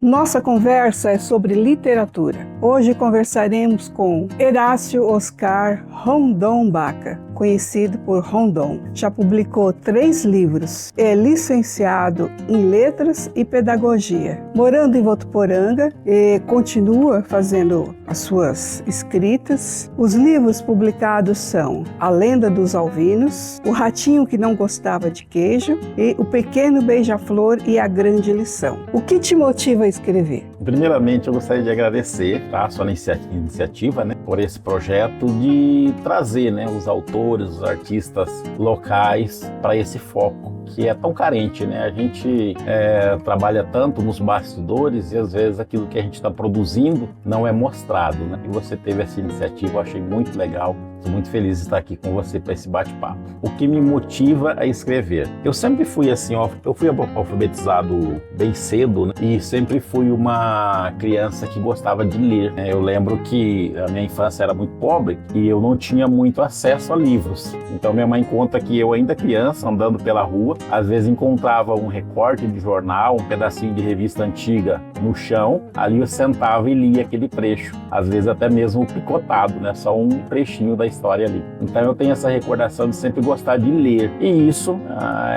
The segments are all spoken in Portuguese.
Nossa conversa é sobre literatura. Hoje conversaremos com Horácio Oscar Rondon Baca, conhecido por Rondon. Já publicou 3 livros. É licenciado em Letras e Pedagogia. Morando em Votuporanga, continua fazendo as suas escritas. Os livros publicados são A Lenda dos Alvinos, O Ratinho que Não Gostava de Queijo e O Pequeno Beija-Flor e a Grande Lição. O que te motiva a escrever? Primeiramente, eu gostaria de agradecer a sua iniciativa, por esse projeto de trazer, os autores, os artistas locais para esse foco que é tão carente, A gente trabalha tanto nos bastidores e às vezes aquilo que a gente está produzindo não é mostrado, E você teve essa iniciativa, eu achei muito legal. Estou muito feliz de estar aqui com você para esse bate-papo. O que me motiva a escrever? Eu sempre fui assim, eu fui alfabetizado bem cedo, e sempre fui uma criança que gostava de ler. Eu lembro que a minha infância era muito pobre e eu não tinha muito acesso a livros. Então minha mãe conta que eu ainda criança, andando pela rua, às vezes encontrava um recorte de jornal, um pedacinho de revista antiga no chão, ali eu sentava e lia aquele trecho, às vezes até mesmo picotado, só um trechinho da história ali. Então eu tenho essa recordação de sempre gostar de ler, e isso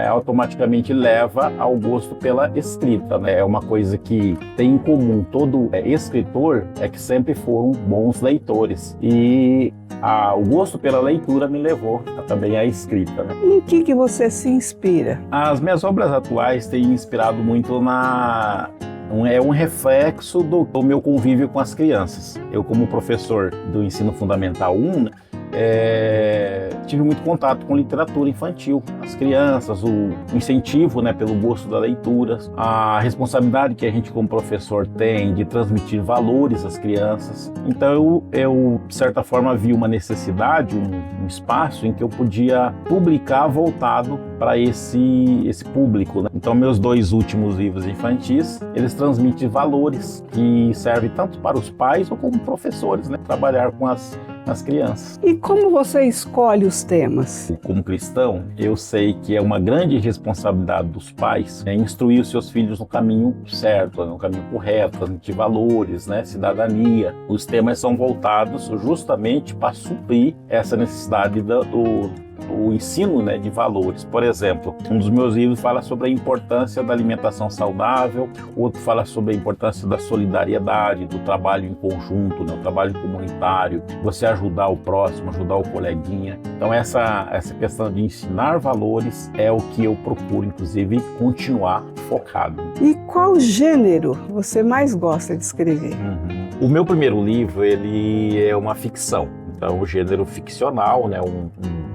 automaticamente leva ao gosto pela escrita, É uma coisa que tem em comum todo escritor, é que sempre foram bons leitores, e o gosto pela leitura me levou também à escrita. Em que você se inspira? As minhas obras atuais têm me inspirado muito é um reflexo do meu convívio com as crianças. Eu, como professor do Ensino Fundamental 1, tive muito contato com literatura infantil, as crianças, o incentivo pelo gosto da leitura, a responsabilidade que a gente como professor tem de transmitir valores às crianças. Então eu de certa forma vi uma necessidade, um espaço em que eu podia publicar voltado para esse público. Então meus 2 últimos livros infantis, eles transmitem valores que servem tanto para os pais como professores, trabalhar com as crianças. E como você escolhe os temas? Como cristão, eu sei que é uma grande responsabilidade dos pais instruir os seus filhos no caminho certo, no caminho correto, transmitir valores, cidadania. Os temas são voltados justamente para suprir essa necessidade do ensino de valores. Por exemplo, um dos meus livros fala sobre a importância da alimentação saudável, outro fala sobre a importância da solidariedade, do trabalho em conjunto, o trabalho comunitário, você ajudar o próximo, ajudar o coleguinha. Então essa questão de ensinar valores é o que eu procuro, inclusive, continuar focado. E qual gênero você mais gosta de escrever? O meu primeiro livro, ele é uma ficção. Então, o gênero ficcional,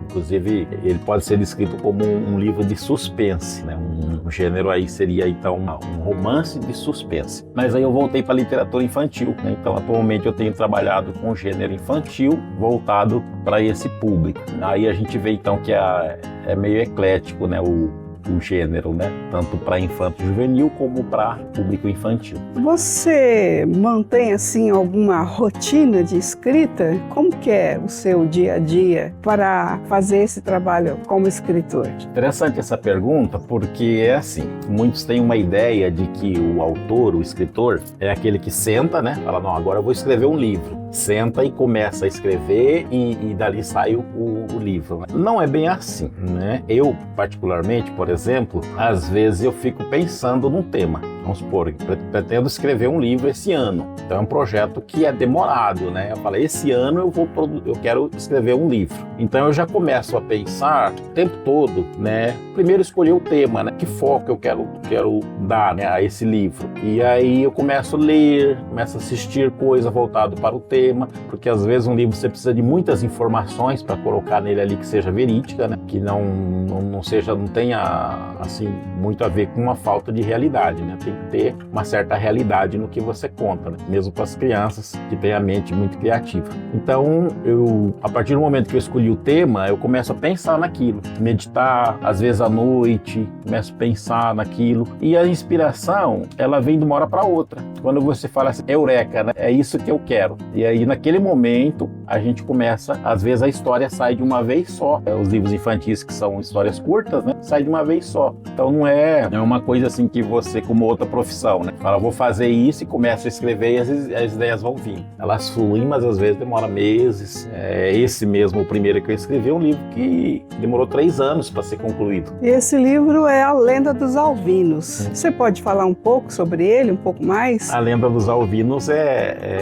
inclusive, ele pode ser descrito como um livro de suspense, Um gênero aí seria, então, um romance de suspense. Mas aí eu voltei para a literatura infantil, Então, atualmente eu tenho trabalhado com o gênero infantil voltado para esse público. Aí a gente vê, então, que é meio eclético, o gênero, tanto para infanto juvenil como para público infantil. Você mantém, assim, alguma rotina de escrita? Como que é o seu dia a dia para fazer esse trabalho como escritor? Interessante essa pergunta, porque é assim, muitos têm uma ideia de que o autor, o escritor, é aquele que senta, fala, não, agora eu vou escrever um livro. Senta e começa a escrever e dali sai o livro. Não é bem assim, Eu, particularmente, por exemplo, às vezes eu fico pensando num tema. Vamos supor, pretendo escrever um livro esse ano. Então é um projeto que é demorado, Eu falo, esse ano eu quero escrever um livro. Então eu já começo a pensar o tempo todo, Primeiro escolher o tema, Que foco eu quero dar, a esse livro. E aí eu começo a ler, começo a assistir coisa voltada para o tema, porque às vezes um livro você precisa de muitas informações para colocar nele ali que seja verídica, que não tenha assim muito a ver com uma falta de realidade, Tem que ter uma certa realidade no que você conta, mesmo para as crianças que têm a mente muito criativa. Então, a partir do momento que eu escolhi o tema, eu começo a pensar naquilo, meditar, às vezes à noite, começo a pensar naquilo, e a inspiração, ela vem de uma hora para outra. Quando você fala assim, eureka, é isso que eu quero. E aí, naquele momento, a gente começa, às vezes a história sai de uma vez só. Os livros infantis, que são histórias curtas, né, sai de uma vez só. Então não é uma coisa assim que você, como outra profissão, né, fala, vou fazer isso e começa a escrever e as ideias vão vir. Elas fluem, mas às vezes demora meses. Esse mesmo, o primeiro que eu escrevi, é um livro que demorou 3 anos para ser concluído. Esse livro é A Lenda dos Alvinos. Você pode falar um pouco sobre ele, um pouco mais? A Lenda dos Alvinos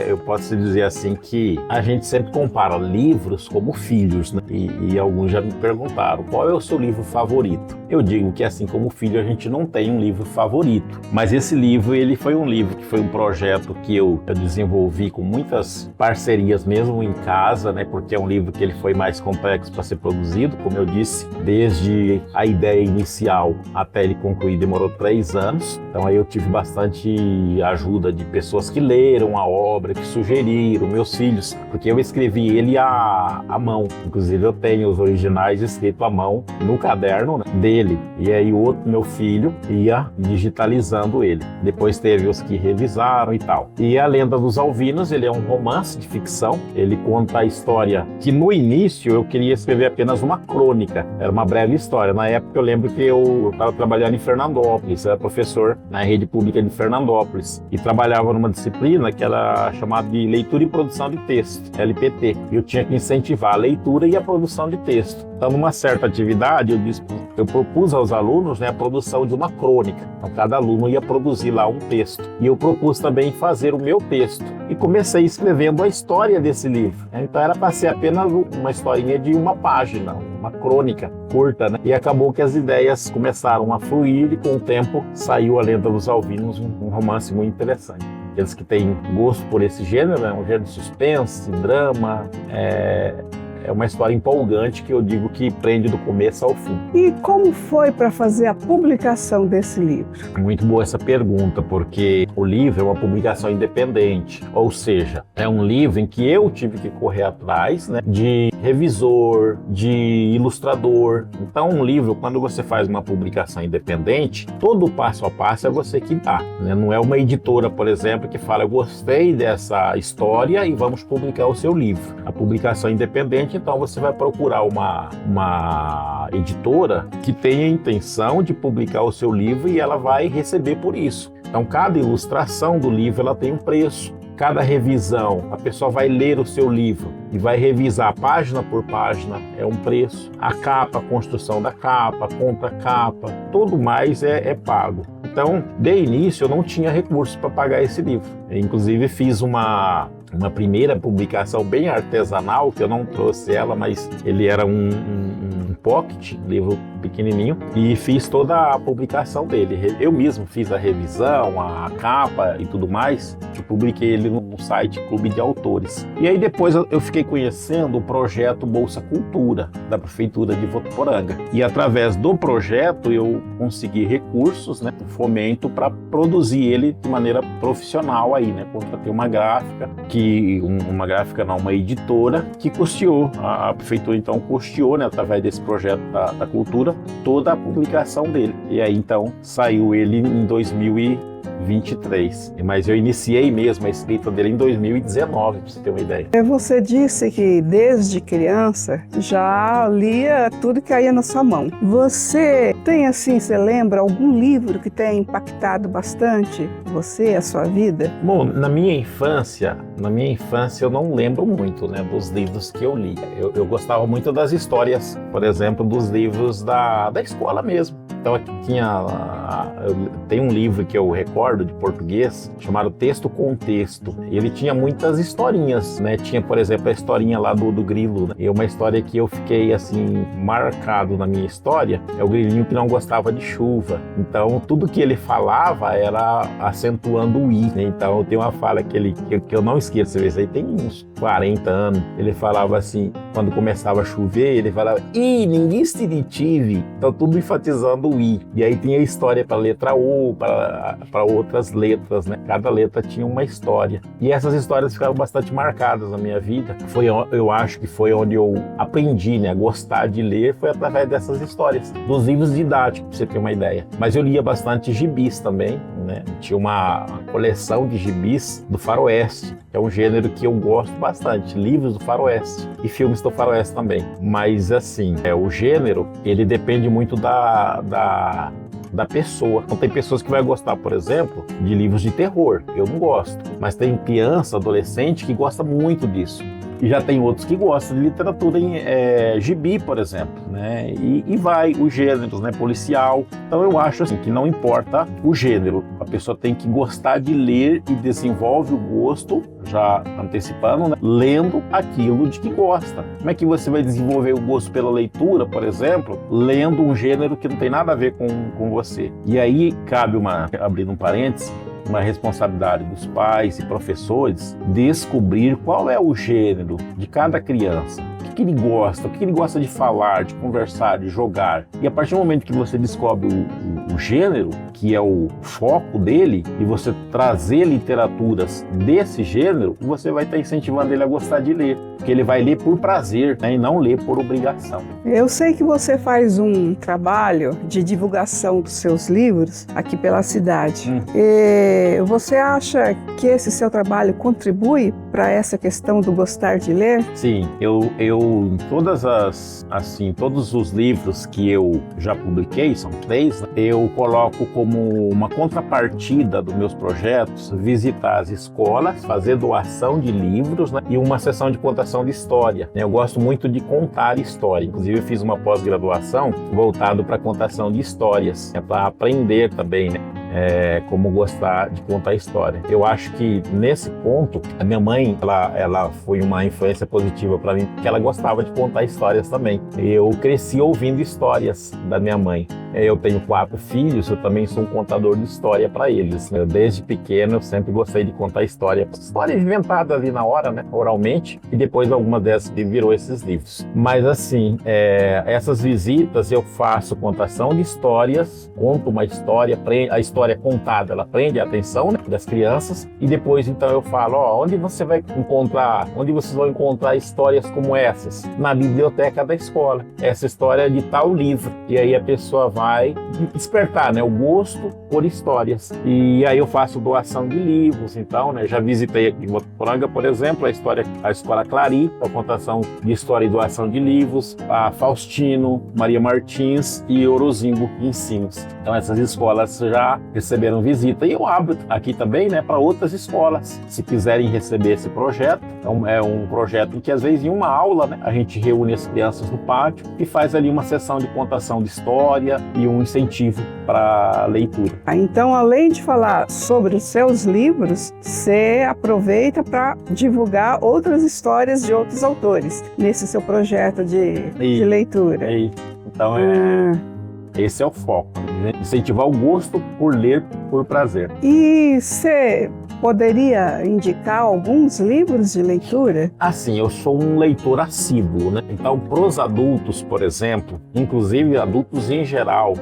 eu posso dizer assim que a gente sempre compara livros como filhos, né? E alguns já me perguntaram, qual é o seu livro favorito? Eu digo que assim como filho a gente não tem um livro favorito, mas esse livro ele foi um livro que foi um projeto que eu desenvolvi com muitas parcerias mesmo em casa, né? Porque é um livro que ele foi mais complexo para ser produzido, como eu disse, desde a ideia inicial até ele concluir demorou 3 anos. Então aí eu tive bastante ajuda de pessoas que leram a obra, que sugeriram, meus filhos, porque eu escrevi ele à mão. Inclusive eu tenho os originais escritos à mão no caderno, né, dele. E aí o outro, meu filho, ia digitalizando ele. Depois teve os que revisaram e tal. E A Lenda dos Alvinos, ele é um romance de ficção. Ele conta a história que no início eu queria escrever apenas uma crônica. Era uma breve história. Na época eu lembro que eu estava trabalhando em Fernandópolis, era professor na rede pública de Fernandópolis e trabalhava numa disciplina que era chamada de Leitura e Produção de Texto, LPT. Eu tinha que incentivar a leitura e a produção de texto. Então, numa certa atividade, eu propus aos alunos, né, a produção de uma crônica. Então, cada aluno ia produzir lá um texto. E eu propus também fazer o meu texto. E comecei escrevendo a história desse livro. Então, era para ser apenas uma historinha de uma página, uma crônica curta, né? E acabou que as ideias começaram a fluir e com o tempo saiu A Lenda dos Alvinos, um romance muito interessante. Aqueles que têm gosto por esse gênero, né? Um gênero de suspense, drama, é uma história empolgante que eu digo que prende do começo ao fim. E como foi para fazer a publicação desse livro? Muito boa essa pergunta, porque o livro é uma publicação independente, ou seja, é um livro em que eu tive que correr atrás, né, de revisor, de ilustrador. Então, um livro, quando você faz uma publicação independente, todo o passo a passo é você que dá, né? Não é uma editora, por exemplo, que fala, eu gostei dessa história e vamos publicar o seu livro. A publicação independente, então você vai procurar uma editora que tenha a intenção de publicar o seu livro e ela vai receber por isso. Então, cada ilustração do livro ela tem um preço. Cada revisão, a pessoa vai ler o seu livro e vai revisar página por página, é um preço. A capa, a construção da capa, a contracapa, tudo mais é pago. Então, de início, eu não tinha recursos para pagar esse livro. Eu, inclusive, fiz uma primeira publicação bem artesanal, que eu não trouxe ela, mas ele era um pocket, livro pequenininho, e fiz toda a publicação dele. Eu mesmo fiz a revisão, a capa e tudo mais. Eu publiquei ele no site Clube de Autores. E aí depois eu fiquei conhecendo o projeto Bolsa Cultura, da Prefeitura de Votuporanga. E através do projeto eu consegui recursos, né, fomento para produzir ele de maneira profissional aí, né? Contratei uma gráfica, uma editora que custeou. A Prefeitura então custeou, né, através desse projeto da cultura, toda a publicação dele. E aí então saiu ele em 2023. Mas eu iniciei mesmo a escrita dele em 2019, para você ter uma ideia. Você disse que desde criança já lia tudo que caía na sua mão. Você tem assim, você lembra algum livro que tenha impactado bastante você, a sua vida? Bom, na minha infância eu não lembro muito, né, dos livros que eu li. Eu gostava muito das histórias, por exemplo, dos livros da escola mesmo. Então aqui tem um livro que eu recordo de português chamado Texto com Texto. Ele tinha muitas historinhas, né? Tinha, por exemplo, a historinha lá do grilo, né? E uma história que eu fiquei assim marcado na minha história é o grilinho que não gostava de chuva. Então tudo que ele falava era acentuando o i, né? Então tem uma fala que eu não esqueço, isso aí tem uns 40 anos. Ele falava assim, quando começava a chover, ele falava "Ih, ninguém se detive". Então tudo enfatizando o i. E aí tinha história para a letra O, para outras letras, né? Cada letra tinha uma história. E essas histórias ficaram bastante marcadas na minha vida. Eu acho que foi onde eu aprendi, né, a gostar de ler, foi através dessas histórias, dos livros didáticos, para você ter uma ideia. Mas eu lia bastante gibis também, né? Tinha uma coleção de gibis do faroeste, que é um gênero que eu gosto bastante, livros do faroeste e filmes do faroeste também. Mas assim, o gênero, ele depende muito da pessoa. Então tem pessoas que vão gostar, por exemplo, de livros de terror. Eu não gosto, mas tem criança, adolescente que gosta muito disso. E já tem outros que gostam de literatura em gibi, por exemplo, né? E vai os gêneros, né? Policial. Então eu acho assim, que não importa o gênero, a pessoa tem que gostar de ler e desenvolve o gosto, já antecipando, né? Lendo aquilo de que gosta. Como é que você vai desenvolver o gosto pela leitura, por exemplo, lendo um gênero que não tem nada a ver com você? E aí cabe abrindo um parênteses, uma responsabilidade dos pais e professores descobrir qual é o gênero de cada criança, o que ele gosta, o que ele gosta de falar, de conversar, de jogar. E a partir do momento que você descobre o gênero, que é o foco dele, e você trazer literaturas desse gênero, você vai estar incentivando ele a gostar de ler, porque ele vai ler por prazer, né, e não ler por obrigação. Eu sei que você faz um trabalho de divulgação dos seus livros aqui pela cidade. Você acha que esse seu trabalho contribui para essa questão do gostar de ler? Sim, todos os livros que eu já publiquei, são 3, eu coloco como uma contrapartida dos meus projetos visitar as escolas, fazer doação de livros, né, e uma sessão de contação de história. Eu gosto muito de contar história, inclusive eu fiz uma pós-graduação voltado para contação de histórias, para aprender também, né? Como gostar de contar história. Eu acho que nesse ponto a minha mãe ela foi uma influência positiva para mim, porque ela gostava de contar histórias também. Eu cresci ouvindo histórias da minha mãe. Eu tenho 4 filhos, eu também sou um contador de história para eles. Desde pequeno eu sempre gostei de contar histórias inventadas ali na hora, né, oralmente, e depois algumas dessas virou esses livros. Mas assim, essas visitas eu faço contação de histórias, conto uma história, a história contada, ela prende a atenção, né, das crianças, e depois então eu falo, onde vocês vão encontrar histórias como essas? Na biblioteca da escola. Essa história é de tal livro. E aí a pessoa vai despertar, né, o gosto por histórias. E aí eu faço doação de livros, então, né, já visitei aqui em Votuporanga, por exemplo, a Escola Clari, a contação de história e doação de livros, a Faustino, Maria Martins e Orozingo Ensinos. Então essas escolas já receberam visita. E eu abro aqui também, né, para outras escolas, se quiserem receber esse projeto. Então, é um projeto em que, às vezes, em uma aula, né, a gente reúne as crianças no pátio e faz ali uma sessão de contação de história e um incentivo para a leitura. Então, além de falar sobre os seus livros, você aproveita para divulgar outras histórias de outros autores nesse seu projeto de leitura. Então, esse é o foco, né? Incentivar o gosto por ler por prazer. E você poderia indicar alguns livros de leitura? Assim, eu sou um leitor assíduo, né? Então, para os adultos, por exemplo, inclusive adultos em geral,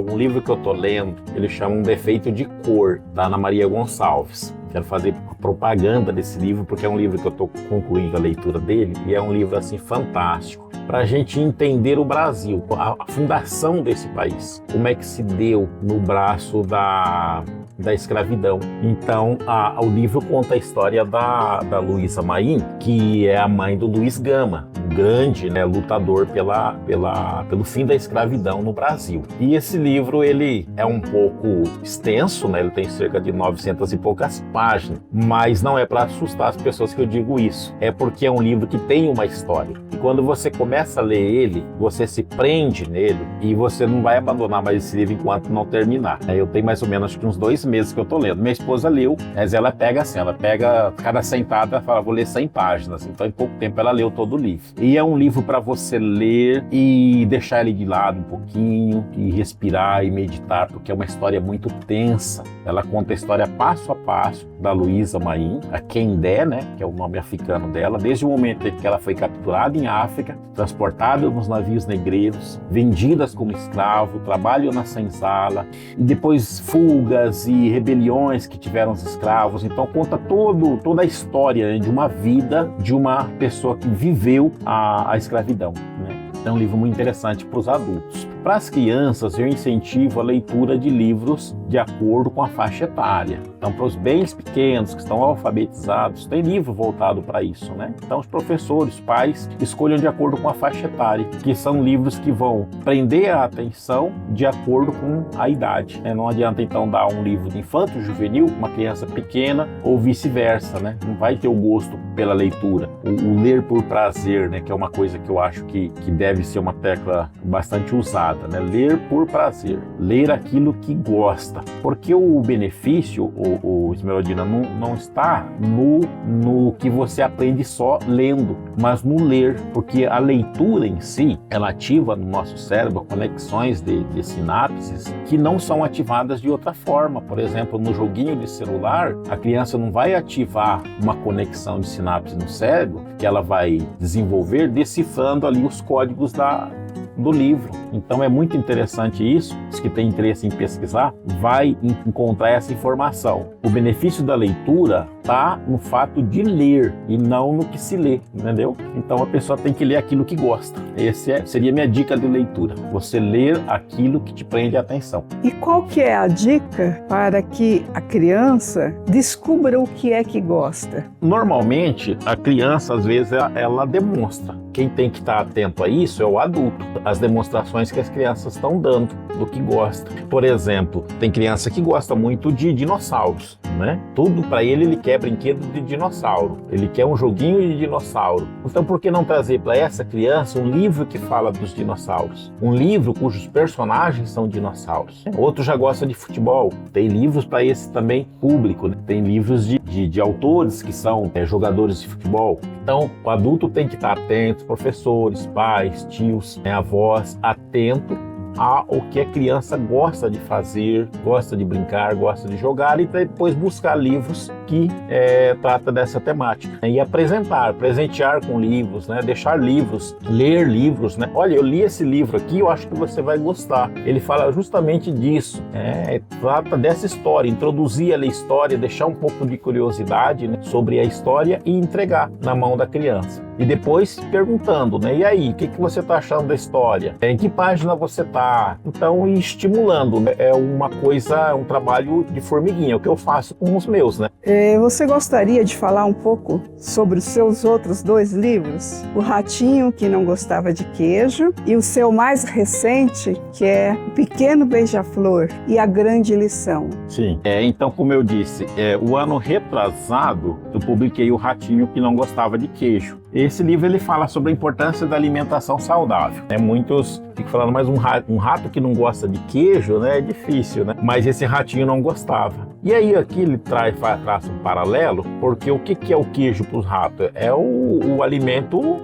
um livro que eu estou lendo, ele chama Um Defeito de Cor, da Ana Maria Gonçalves. Quero fazer propaganda desse livro, porque é um livro que eu estou concluindo a leitura dele, e é um livro assim fantástico, para a gente entender o Brasil, a fundação desse país, como é que se deu no braço da escravidão. Então, o livro conta a história da Luísa Maim, que é a mãe do Luiz Gama, um grande, né, lutador pelo fim da escravidão no Brasil. E esse livro, ele é um pouco extenso, né, ele tem cerca de 900 e poucas páginas, mas não é para assustar as pessoas que eu digo isso. É porque é um livro que tem uma história. E quando você começa a ler ele, você se prende nele e você não vai abandonar mais esse livro enquanto não terminar. Eu tenho mais ou menos acho que uns 2 meses que eu tô lendo. Minha esposa leu, mas ela pega cada sentada, ela fala, vou ler 100 páginas. Então, em pouco tempo, ela leu todo o livro. E é um livro para você ler e deixar ele de lado um pouquinho, e respirar e meditar, porque é uma história muito tensa. Ela conta a história passo a passo da Luísa Maim, a Kendé, né, que é o nome africano dela, desde o momento em que ela foi capturada em África, transportada nos navios negreiros, vendidas como escravo, trabalho na senzala, e depois fugas e rebeliões que tiveram os escravos. Então conta toda a história, né, de uma vida de uma pessoa que viveu a escravidão, né? É um livro muito interessante para os adultos. Para as crianças, eu incentivo a leitura de livros de acordo com a faixa etária. Então, para os bem pequenos que estão alfabetizados, tem livro voltado para isso, né? Então, os professores, os pais, escolham de acordo com a faixa etária, que são livros que vão prender a atenção de acordo com a idade, né? Não adianta, então, dar um livro de infanto-juvenil para uma criança pequena ou vice-versa, né? Não vai ter o gosto pela leitura. O ler por prazer, né? Que é uma coisa que eu acho que deve ser uma tecla bastante usada, né? Ler por prazer, ler aquilo que gosta, porque o benefício, o Esmeraldina, não está no que você aprende só lendo, mas no ler, porque a leitura em si, ela ativa no nosso cérebro conexões de sinapses que não são ativadas de outra forma. Por exemplo, no joguinho de celular, a criança não vai ativar uma conexão de sinapse no cérebro que ela vai desenvolver decifrando ali os códigos do livro. Então é muito interessante isso. Os que têm interesse em pesquisar vai encontrar essa informação. O benefício da leitura está no fato de ler e não no que se lê, entendeu? Então a pessoa tem que ler aquilo que gosta. Seria minha dica de leitura. Você ler aquilo que te prende a atenção. E qual que é a dica para que a criança descubra o que é que gosta? Normalmente, a criança, às vezes, ela demonstra. Quem tem que estar atento a isso é o adulto. As demonstrações que as crianças estão dando do que gosta. Por exemplo, tem criança que gosta muito de dinossauros, né? Tudo para ele quer brinquedo de dinossauro. Ele quer um joguinho de dinossauro. Então, por que não trazer para essa criança um livro que fala dos dinossauros? Um livro cujos personagens são dinossauros. Outro já gosta de futebol. Tem livros para esse também público, né? Tem livros de autores que são jogadores de futebol. Então, o adulto tem que estar atento, professores, pais, tios, avós, atento ao que a criança gosta de fazer, gosta de brincar, gosta de jogar, e depois buscar livros que trata dessa temática. E presentear com livros, né? Deixar livros, ler livros, né? Olha, eu li esse livro aqui, eu acho que você vai gostar. Ele fala justamente disso, trata dessa história, introduzir a história, deixar um pouco de curiosidade, né, sobre a história e entregar na mão da criança. E depois perguntando, né? E aí, o que você está achando da história? Em que página você está? Então, estimulando, né? É uma coisa, um trabalho de formiguinha, o que eu faço com os meus, né? Você gostaria de falar um pouco sobre os seus outros 2 livros? O Ratinho, que não gostava de queijo, e o seu mais recente, que é O Pequeno Beija-Flor e A Grande Lição. Sim. Então, como eu disse, o ano retrasado, eu publiquei O Ratinho, que não gostava de queijo. Esse livro ele fala sobre a importância da alimentação saudável. Muitos ficam falando, mas um rato que não gosta de queijo, né, é difícil, né? Mas esse ratinho não gostava. E aí aqui ele traça um paralelo, porque o que é o queijo para os ratos? É o alimento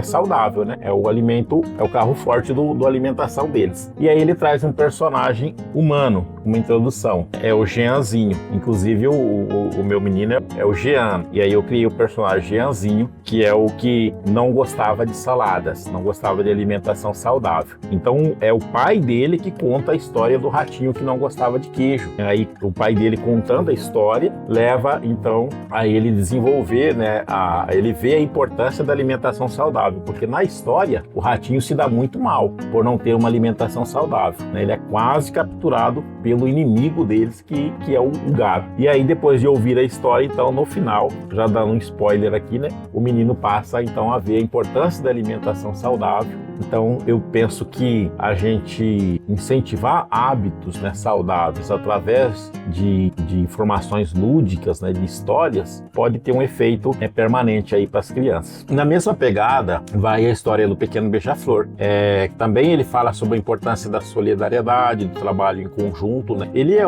saudável, né? É o carro forte da alimentação deles. E aí ele traz um personagem humano, uma introdução. É o Jeanzinho. Inclusive o meu menino é o Jean. E aí eu criei o personagem Jeanzinho, que é o que não gostava de saladas, não gostava de alimentação saudável. Então é o pai dele que conta a história do ratinho que não gostava de queijo. Aí o pai dele contando a história leva então a ele desenvolver, né, ele vê a importância da alimentação saudável, porque na história o ratinho se dá muito mal por não ter uma alimentação saudável, né? Ele é quase capturado pelo inimigo deles, que é o gado. E aí depois de ouvir a história, então no final, já dando um spoiler aqui, né, o menino passa então a ver a importância da alimentação saudável. Então eu penso que a gente incentivar hábitos, né, saudáveis através de informações lúdicas, né, de histórias, pode ter um efeito permanente aí para as crianças. Na mesma pegada vai a história do Pequeno Beija-Flor. Também ele fala sobre a importância da solidariedade, do trabalho em conjunto, né? Ele é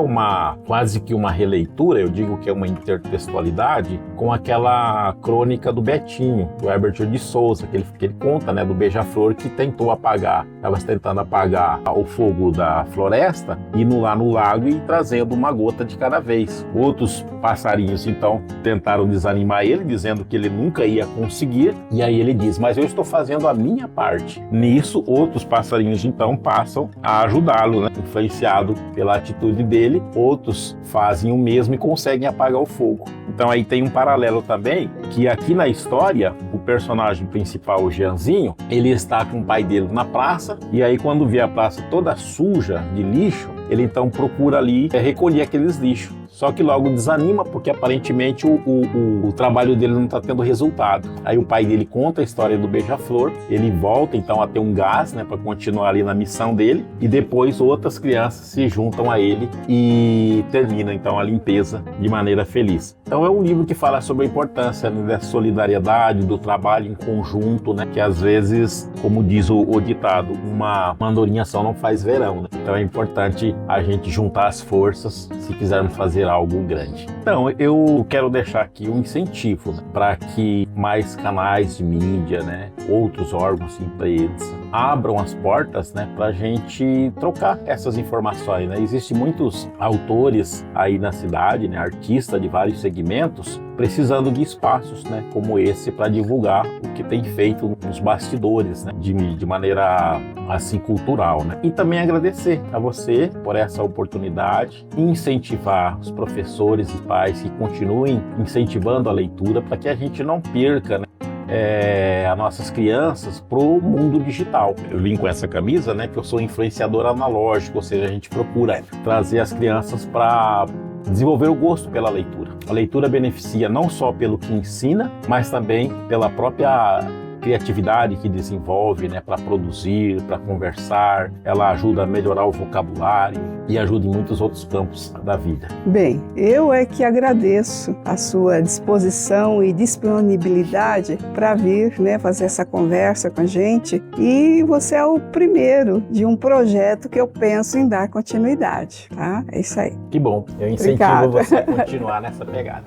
quase que uma releitura, eu digo que é uma intertextualidade com aquela crônica do Betinho, do Herbert de Souza, que ele conta, né, do beija-flor que estava tentando apagar o fogo da floresta, indo lá no lago e trazendo uma gota de cada vez. Outros passarinhos, então, tentaram desanimar ele, dizendo que ele nunca ia conseguir, e aí ele diz, mas eu estou fazendo a minha parte. Nisso, outros passarinhos, então, passam a ajudá-lo, né? Influenciado pela atitude dele, outros fazem o mesmo e conseguem apagar o fogo. Então aí tem um paralelo também, que aqui na história, o personagem principal, o Jeanzinho, ele está com o pai dele na praça, e aí quando vê a praça toda suja de lixo, ele então procura ali recolher aqueles lixos. Só que logo desanima, porque aparentemente o trabalho dele não está tendo resultado. Aí o pai dele conta a história do beija-flor, ele volta então a ter um gás, né, para continuar ali na missão dele, e depois outras crianças se juntam a ele e termina então a limpeza de maneira feliz. Então é um livro que fala sobre a importância, né, da solidariedade, do trabalho em conjunto, né, que às vezes, como diz o ditado, uma andorinha só não faz verão, né? Então é importante a gente juntar as forças se quisermos fazer algo grande. Então, eu quero deixar aqui um incentivo, né, para que mais canais de mídia, né, outros órgãos de imprensa abram as portas, né, para a gente trocar essas informações, né? Existem muitos autores aí na cidade, né, artistas de vários segmentos, precisando de espaços, né, como esse para divulgar o que tem feito nos bastidores, né, de maneira assim cultural, né? E também agradecer a você por essa oportunidade e incentivar os professores e pais que continuem incentivando a leitura para que a gente não perca, né, as nossas crianças para o mundo digital. Eu vim com essa camisa, né, que eu sou influenciador analógico, ou seja, a gente procura trazer as crianças para desenvolver o gosto pela leitura. A leitura beneficia não só pelo que ensina, mas também pela própria criatividade que desenvolve, né, para produzir, para conversar. Ela ajuda a melhorar o vocabulário e ajuda em muitos outros campos da vida. Bem, eu é que agradeço a sua disposição e disponibilidade para vir, né, fazer essa conversa com a gente. E você é o primeiro de um projeto que eu penso em dar continuidade, tá? É isso aí. Que bom. Eu incentivo você a continuar nessa pegada.